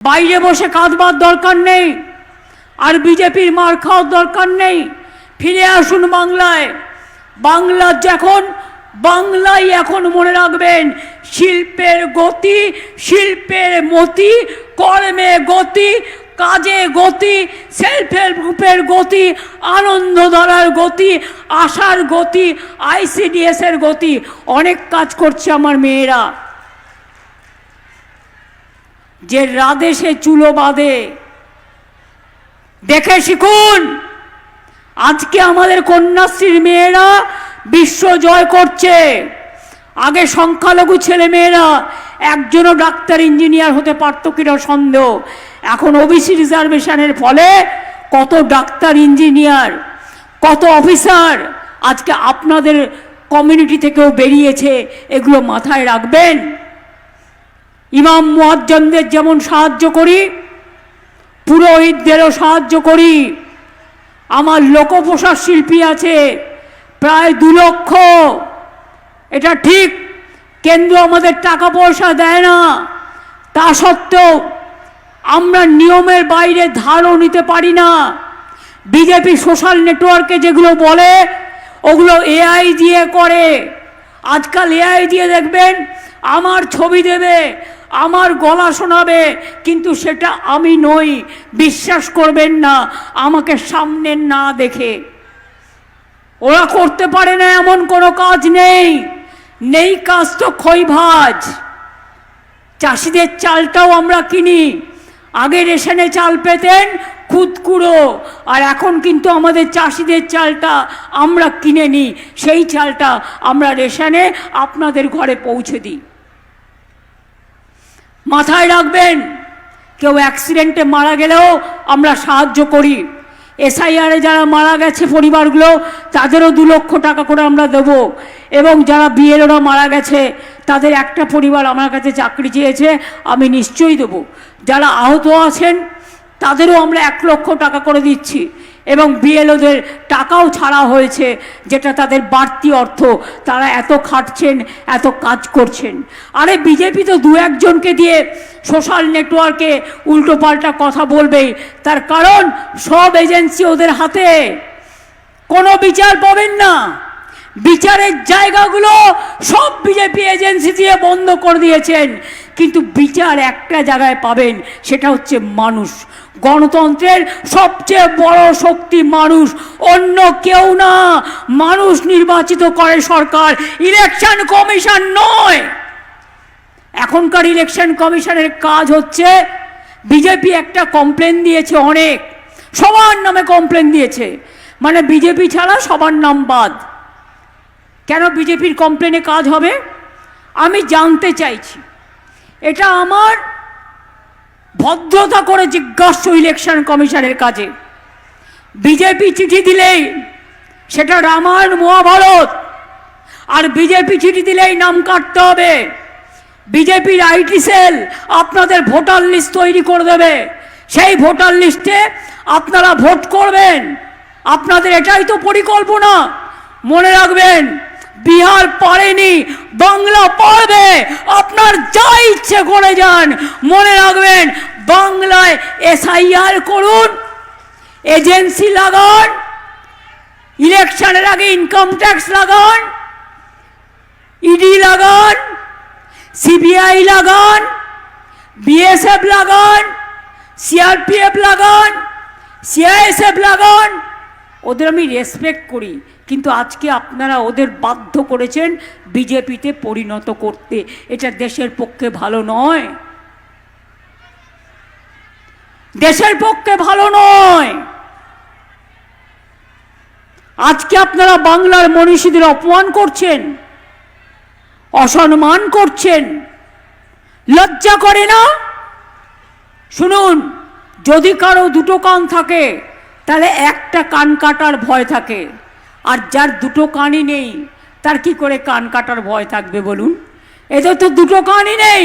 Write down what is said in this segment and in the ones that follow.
বাইরে বসে কাঁদবার দরকার নেই, আর বিজেপির মার খাওয়ার দরকার নেই। ফিরে আসুন বাংলায়। বাংলায় এখন মনে রাখবেন, শিল্পের গতি, শিল্পের মতি, কর্মে গতি, কাজে গতি, সেলফ হেল্প গ্রুপের গতি, আনন্দধারার গতি, আশার গতি, ICDS এর গতি। অনেক কাজ করছে আমার মেয়েরা, যে রাধে সে চুলো বাঁধে। দেখে শিখুন। আজকে আমাদের কন্যাশ্রীর মেয়েরা বিশ্ব জয় করছে। আগে সংখ্যালঘু ছেলে মেয়েরা একজনও ডাক্তার ইঞ্জিনিয়ার হতে পারত কিনা সন্দেহ। এখন OBC রিজার্ভেশনের ফলে কত ডাক্তার ইঞ্জিনিয়ার, কত অফিসার আজকে আপনাদের কমিউনিটি থেকেও বেরিয়েছে। এগুলো মাথায় রাখবেন। ইমাম মুয়াজ্জিনদের যেমন সাহায্য করি, পুরোহিতদেরও সাহায্য করি। আমার লোকপ্রসাদ শিল্পী আছে প্রায় 2 লক্ষ। এটা ঠিক, কেন্দ্র আমাদের টাকা পয়সা দেয় না, তা সত্ত্বেও আমরা নিয়মের বাইরে ধারও নিতে পারি না। বিজেপি সোশ্যাল নেটওয়ার্কে যেগুলো বলে ওগুলো AI দিয়ে করে। আজকাল AI দিয়ে দেখবেন আমার ছবি দেবে, আমার গলা শোনাবে, কিন্তু সেটা আমি নই। বিশ্বাস করবেন না আমাকে সামনে না দেখে। ওরা করতে পারে না এমন কোনো কাজ নেই কাজ তো খইভাজ। চাষিদের চালটাও আমরা কিনি। আগে রেশনে চাল পেতেন খুদকুড়ো, আর এখন কিন্তু আমাদের চাষিদের চালটা আমরা কিনে নিই, সেই চালটা আমরা রেশনে আপনাদের ঘরে পৌঁছে দিই। মাথায় রাখবেন, কেউ অ্যাক্সিডেন্টে মারা গেলেও আমরা সাহায্য করি। SIR-এ যারা মারা গেছে পরিবারগুলো, তাদেরও 2 লক্ষ টাকা করে আমরা দেবো। এবং যারা BLO-রা মারা গেছে, তাদের একটা পরিবার আমার কাছে চাকরি চেয়েছে, আমি নিশ্চয়ই দেবো। যারা আহত আছেন তাদেরও আমরা 1 লক্ষ টাকা করে দিচ্ছি। এবং BLO-দের টাকাও ছাড়া হয়েছে, যেটা তাদের বাড়তি অর্থ। তারা এত খাটছেন, এত কাজ করছেন। আরে বিজেপি তো 2-1 জনকে দিয়ে সোশ্যাল নেটওয়ার্কে উল্টোপাল্টা কথা বলবেই, তার কারণ সব এজেন্সি ওদের হাতে। কোনো বিচার পাবেন না। বিচারের জায়গাগুলো সব বিজেপি এজেন্সি দিয়ে বন্ধ করে দিয়েছেন, কিন্তু বিচার একটা জায়গায় পাবেন, সেটা হচ্ছে মানুষ। গণতন্ত্রের সবচেয়ে বড় শক্তি মানুষ, অন্য কেউ না। মানুষ নির্বাচিত করে সরকার, ইলেকশন কমিশন নয়। এখনকার ইলেকশন কমিশনের কাজ হচ্ছে, বিজেপি একটা কমপ্লেন দিয়েছে, অনেক সবার নামে কমপ্লেন দিয়েছে, মানে বিজেপি ছাড়া সবার নাম বাদ। কেন বিজেপির কমপ্লেনে কাজ হবে আমি জানতে চাইছি। এটা আমার ভদ্রতা করে জিজ্ঞাসা ইলেকশন কমিশনের কাজে। বিজেপি চিঠি দিলেই সেটা রামায়ণ মহাভারত, আর বিজেপি চিঠি দিলেই নাম কাটতে হবে। বিজেপির IT সেল আপনাদের ভোটার লিস্ট তৈরি করে দেবে, সেই ভোটার লিস্টে আপনারা ভোট করবেন। আপনাদের এটাই তো পরিকল্পনা। মনে রাখবেন, বিহার পারেনি, বাংলা পারবে। আপনার যা ইচ্ছে করে যান। মনে রাখবেন, বাংলায় SIR করুন, এজেন্সি লাগান, ইলেকশনের আগে ইনকাম ট্যাক্স লাগান, ED লাগান, CBI লাগান, BSF লাগান, CRPF লাগান, CISF লাগান। ওদের আমি রেসপেক্ট করি, কিন্তু আজকে আপনারা ওদের বাধ্য করেছেন বিজেপিতে পরিণত করতে। এটা দেশের পক্ষে ভালো নয়, দেশের পক্ষে ভালো নয়। আজকে আপনারা বাংলার মনীষীদের অপমান করছেন, অসম্মান করছেন। লজ্জা করে না? শুনুন, যদি কারো 2টো কান থাকে তাহলে একটা কান কাটার ভয় থাকে, আর যার 2টো কানই নেই তার কি করে কান কাটার ভয় থাকবে বলুন? এদের তো 2টো কানই নেই।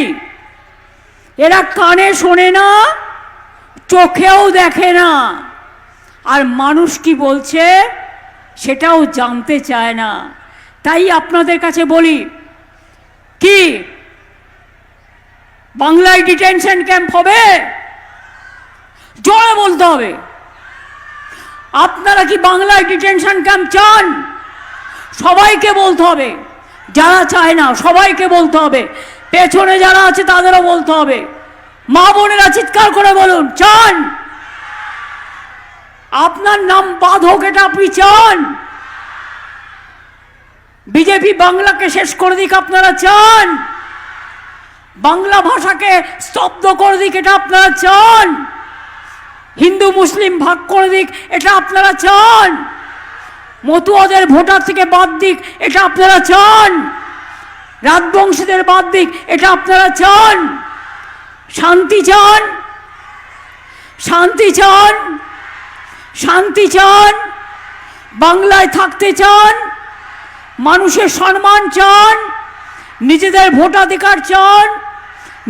এরা কানে শোনে না, চোখেও দেখে না, আর মানুষ কি বলছে সেটাও জানতে চায় না। তাই আপনাদের কাছে বলি, কি বাংলায় ডিটেনশন ক্যাম্প হবে? জোরে বলতে হবে। আপনারা কি বাংলায় ডিটেনশন ক্যাম্প চান? সবাইকে বলতে হবে, যারা চায় না সবাইকে বলতে হবে, পেছনে যারা আছে তাদেরও বলতে হবে। মা বোনেরা চিৎকার করে বলুন, চান? আপনার নাম বাদ হোক, এটা আপনি চান? বিজেপি বাংলাকে শেষ করে দিক, আপনারা চান? বাংলা ভাষাকে স্তব্ধ করে দিক, এটা আপনারা চান? হিন্দু মুসলিম ভাগ করে দিক, এটা আপনারা চান? মতুয়াদের ভোটার থেকে বাদ দিক, এটা আপনারা চান? রাজবংশীদের বাদ দিক, এটা আপনারা চান? শান্তি চান? শান্তি চান? শান্তি চান? বাংলায় থাকতে চান? মানুষের সম্মান চান? নিজেদের ভোটাধিকার চান?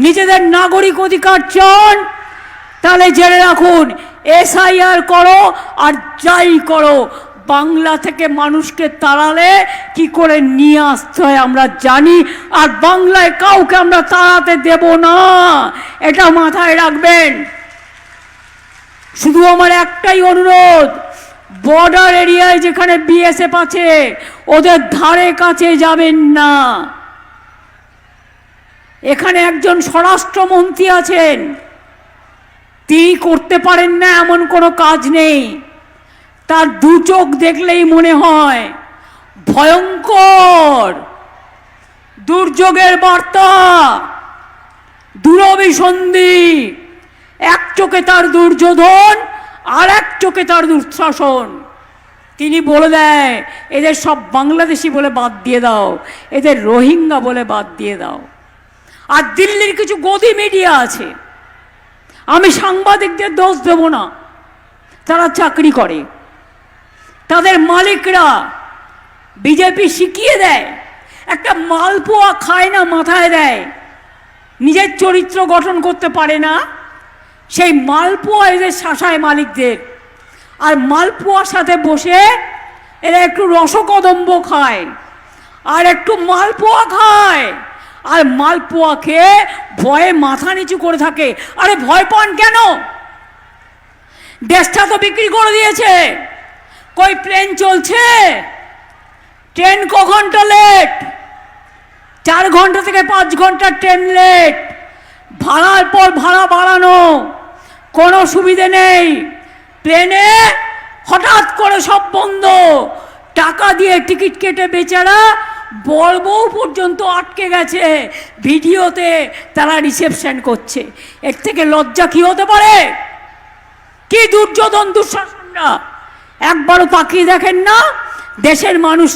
নিজেদের নাগরিক অধিকার চান? তাহলে জেনে রাখুন, এসআইআর করো আর যাই করো, বাংলা থেকে মানুষকে তাড়ালে কি করে নিয়ে আসতে হয় আমরা জানি, আর বাংলায় কাউকে আমরা তাড়াতে দেব না, এটা মাথায় রাখবেন। শুধু আমার একটাই অনুরোধ, বর্ডার এরিয়ায় যেখানে বিএসএফ আছে ওদের ধারে কাছে যাবেন না। এখানে একজন স্বরাষ্ট্রমন্ত্রী আছেন, তিনি করতে পারেন না এমন কোনো কাজ নেই। তার দু চোখ দেখলেই মনে হয় ভয়ঙ্কর দুর্যোগের বার্তা, দুরভিসন্ধি। এক চোখে তার দুর্যোধন, আর এক চোখে তার দুঃশাসন। তিনি বলে দেয় এদের সব বাংলাদেশি বলে বাদ দিয়ে দাও, এদের রোহিঙ্গা বলে বাদ দিয়ে দাও। আর দিল্লির কিছু গদি মিডিয়া আছে, আমি সাংবাদিকদের দোষ দেব না, তারা চাকরি করে, তাদের মালিকরা বিজেপি শিখিয়ে দেয়। একটা মালপোয়া খায় না, মাথায় দেয়, নিজের চরিত্র গঠন করতে পারে না, সেই মালপোয়া এদের শাসায় মালিকদের। আর মালপোয়ার সাথে বসে এরা একটু রসকদম্ব খায়, আর একটু মালপোয়া খায়, আর মালপোয়া খেয়ে ভয়ে মাথা নিচু করে থাকে। আরে ভয় পান কেন? দেশটা তো বিক্রি করে দিয়েছে। কই প্লেন চলছে? ট্রেন ক ঘন্টা লেট? 4 ঘন্টা থেকে 5 ঘন্টা ট্রেন লেট। ভাড়ার পর ভাড়া বাড়ানো, কোনো সুবিধে নেই। প্লেনে হঠাৎ করে সব বন্ধ, টাকা দিয়ে টিকিট কেটে বেচারা বলবো পর্যন্ত আটকে গেছে, ভিডিওতে তারা রিসেপশন করছে। এর থেকে লজ্জা কি হতে পারে? কি দুর্যোধন দুঃশাসনরা! একবারও তাকিয়ে দেখেন না দেশের মানুষ